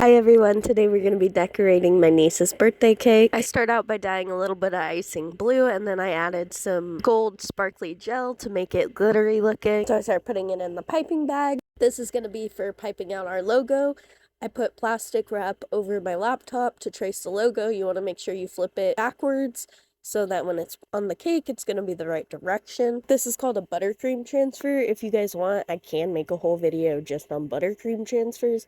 Hi everyone, today we're going to be decorating my niece's birthday cake. I start out by dyeing a little bit of icing blue and then I added some gold sparkly gel to make it glittery looking. So I start putting it in the piping bag. This is going to be for piping out our logo. I put plastic wrap over my laptop to trace the logo. You want to make sure you flip it backwards so that when it's on the cake, it's going to be the right direction. This is called a buttercream transfer. If you guys want, I can make a whole video just on buttercream transfers.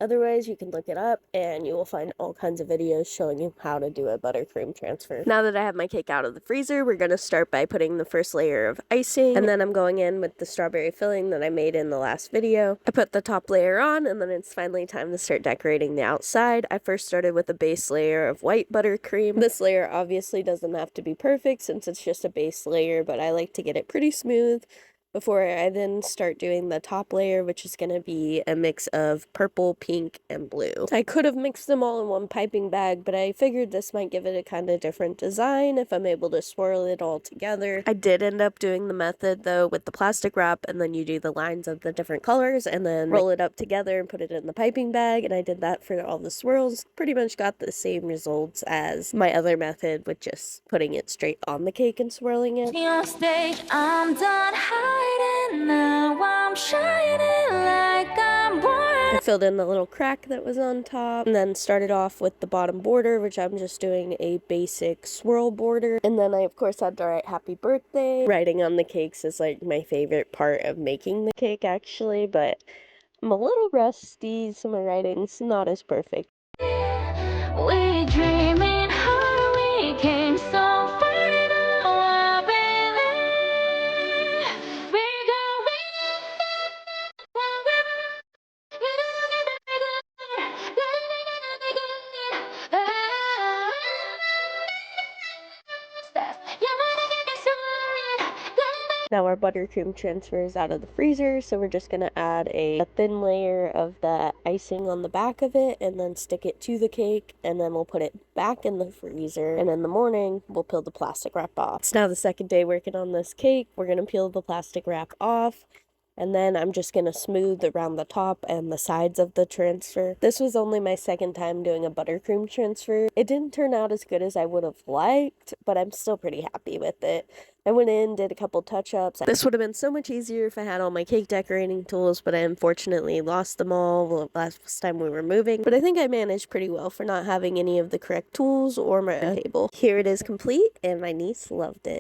Otherwise, you can look it up and you will find all kinds of videos showing you how to do a buttercream transfer. Now that I have my cake out of the freezer, we're going to start by putting the first layer of icing, and then I'm going in with the strawberry filling that I made in the last video. I put the top layer on, and then it's finally time to start decorating the outside. I first started with a base layer of white buttercream. This layer obviously doesn't have to be perfect since it's just a base layer, but I like to get it pretty smooth before I then start doing the top layer, which is going to be a mix of purple, pink, and blue. I could have mixed them all in one piping bag, but I figured this might give it a kind of different design if I'm able to swirl it all together. I did end up doing the method though with the plastic wrap, and then you do the lines of the different colors and then roll it up together and put it in the piping bag, and I did that for all the swirls. Pretty much got the same results as my other method with just putting it straight on the cake and swirling it. On stage, I'm done hiding, now I'm shining like I'm born. I filled in the little crack that was on top and then started off with the bottom border, which I'm just doing a basic swirl border. And then I of course had to write happy birthday. Writing on the cakes is like my favorite part of making the cake actually, but I'm a little rusty, so my writing's not as perfect. We dreaming hard, we came so far, now I believe we're Now our buttercream transfer is out of the freezer, so we're just going to add a thin layer of the icing on the back of it and then stick it to the cake, and then we'll put it back in the freezer, and in the morning we'll peel the plastic wrap off. It's now the second day working on this cake. We're going to peel the plastic wrap off, and then I'm just going to smooth around the top and the sides of the transfer. This was only my second time doing a buttercream transfer. It didn't turn out as good as I would have liked, but I'm still pretty happy with it. I went in, did a couple touch-ups. This would have been so much easier if I had all my cake decorating tools, but I unfortunately lost them all last time we were moving. But I think I managed pretty well for not having any of the correct tools or my table. Here it is complete, and my niece loved it.